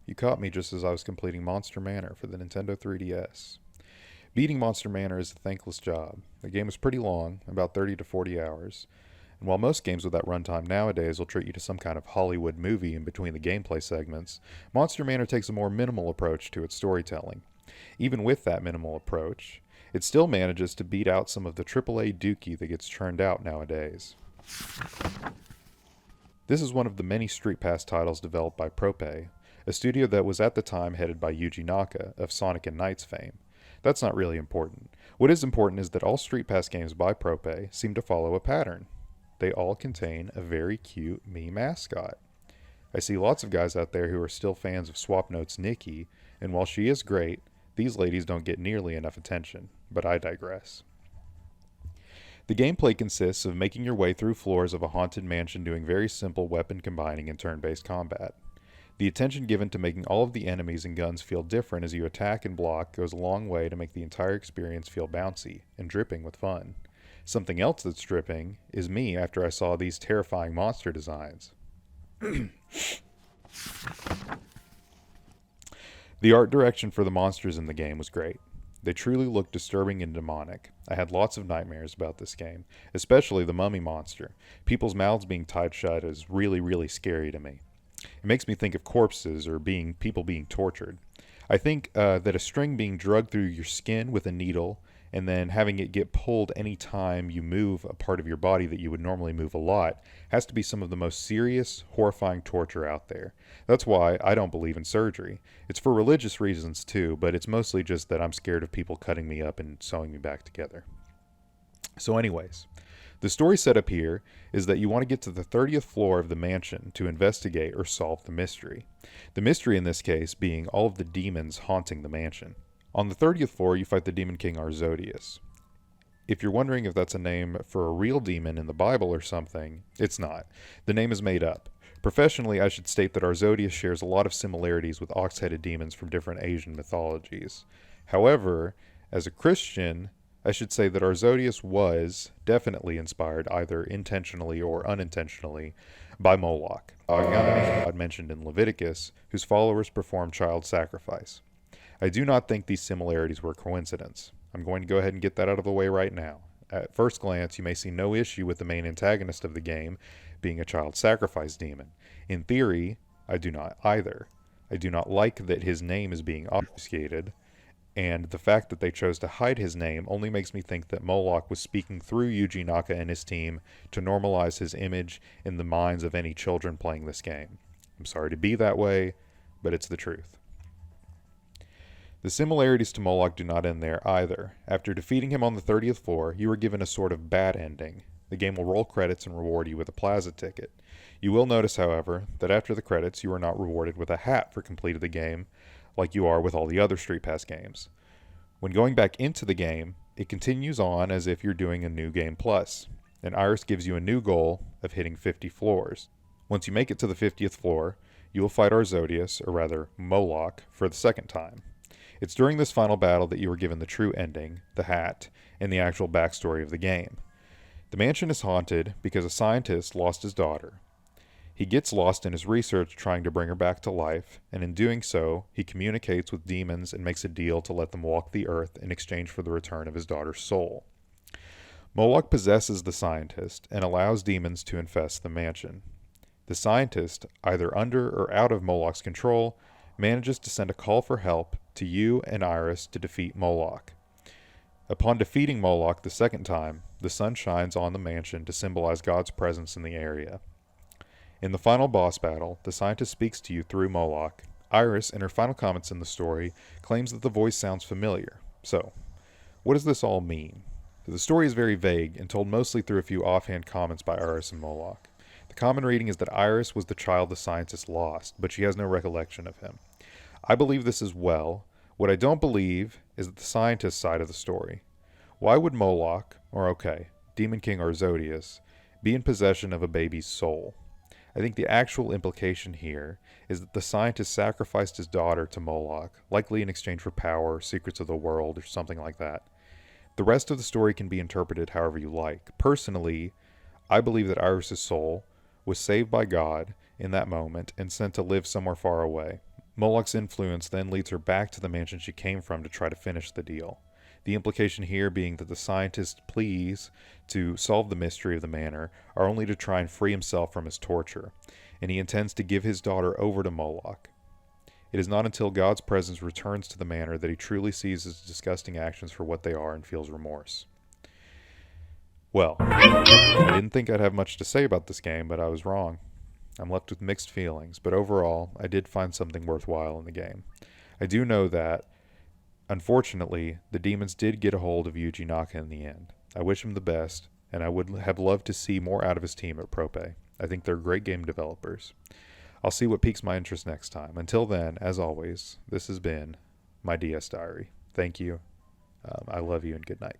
You caught me just as I was completing Monster Manor for the Nintendo 3DS. Beating Monster Manor is a thankless job. The game is pretty long, about 30 to 40 hours, and while most games with that runtime nowadays will treat you to some kind of Hollywood movie in between the gameplay segments, Monster Manor takes a more minimal approach to its storytelling. Even with that minimal approach, it still manages to beat out some of the AAA dookie that gets churned out nowadays. This is one of the many streetpass titles developed by Prope, a studio that was at the time headed by Yuji Naka of Sonic and Knights fame. That's not really important. What is important is that all streetpass games by Prope seem to follow a pattern. They all contain a very cute Mii mascot. I see lots of guys out there who are still fans of Swapnote's Nikki, and while she is great, these ladies don't get nearly enough attention, but I digress. The gameplay consists of making your way through floors of a haunted mansion doing very simple weapon combining and turn-based combat. The attention given to making all of the enemies and guns feel different as you attack and block goes a long way to make the entire experience feel bouncy and dripping with fun. Something else that's dripping is me after I saw these terrifying monster designs. The art direction for the monsters in the game was great. They truly looked disturbing and demonic. I had lots of nightmares about this game, especially the mummy monster. People's mouths being tied shut is really, really scary to me. It makes me think of corpses or people being tortured. I think that a string being drugged through your skin with a needle and then having it get pulled any time you move a part of your body that you would normally move a lot has to be some of the most serious, horrifying torture out there. That's why I don't believe in surgery. It's for religious reasons too, but it's mostly just that I'm scared of people cutting me up and sewing me back together. So anyways, the story setup here is that you want to get to the 30th floor of the mansion to investigate or solve the mystery. The mystery in this case being all of the demons haunting the mansion. On the 30th floor, you fight the Demon King Arzodius. If you're wondering if that's a name for a real demon in the Bible or something, it's not. The name is made up. Professionally, I should state that Arzodius shares a lot of similarities with ox-headed demons from different Asian mythologies. However, as a Christian, I should say that Arzodius was definitely inspired, either intentionally or unintentionally, by Moloch, a god mentioned in Leviticus, whose followers perform child sacrifice. I do not think these similarities were a coincidence. I'm going to go ahead and get that out of the way right now. At first glance, you may see no issue with the main antagonist of the game being a child sacrifice demon. In theory, I do not either. I do not like that his name is being obfuscated, and the fact that they chose to hide his name only makes me think that Moloch was speaking through Yuji Naka and his team to normalize his image in the minds of any children playing this game. I'm sorry to be that way, but it's the truth. The similarities to Moloch do not end there either. After defeating him on the 30th floor, you are given a sort of bad ending. The game will roll credits and reward you with a plaza ticket. You will notice, however, that after the credits you are not rewarded with a hat for completing the game like you are with all the other Street Pass games. When going back into the game, it continues on as if you're doing a new game plus, and Iris gives you a new goal of hitting 50 floors. Once you make it to the 50th floor, you will fight Arzodius, or rather Moloch, for the second time. It's during this final battle that you are given the true ending, the hat, and the actual backstory of the game. The mansion is haunted because a scientist lost his daughter. He gets lost in his research trying to bring her back to life, and in doing so, he communicates with demons and makes a deal to let them walk the earth in exchange for the return of his daughter's soul. Moloch possesses the scientist and allows demons to infest the mansion. The scientist, either under or out of Moloch's control, manages to send a call for help to you and Iris to defeat Moloch. Upon defeating Moloch the second time, the sun shines on the mansion to symbolize God's presence in the area. In the final boss battle, the scientist speaks to you through Moloch. Iris, in her final comments in the story, claims that the voice sounds familiar. So, what does this all mean? The story is very vague and told mostly through a few offhand comments by Iris and Moloch. The common reading is that Iris was the child the scientist lost, but she has no recollection of him. I believe this as well. What I don't believe is the scientist side of the story. Why would Moloch, or Demon King Arzodius, be in possession of a baby's soul? I think the actual implication here is that the scientist sacrificed his daughter to Moloch, likely in exchange for power, secrets of the world, or something like that. The rest of the story can be interpreted however you like. Personally, I believe that Iris' soul was saved by God in that moment and sent to live somewhere far away, Moloch's influence then leads her back to the mansion she came from to try to finish the deal. The implication here being that the scientist's pleas to solve the mystery of the manor are only to try and free himself from his torture, and he intends to give his daughter over to Moloch. It is not until God's presence returns to the manor that he truly sees his disgusting actions for what they are and feels remorse. Well, I didn't think I'd have much to say about this game, but I was wrong. I'm left with mixed feelings, but overall, I did find something worthwhile in the game. I do know that, unfortunately, the demons did get a hold of Yuji Naka in the end. I wish him the best, and I would have loved to see more out of his team at Prope. I think they're great game developers. I'll see what piques my interest next time. Until then, as always, this has been my DS Diary. Thank you. I love you and good night.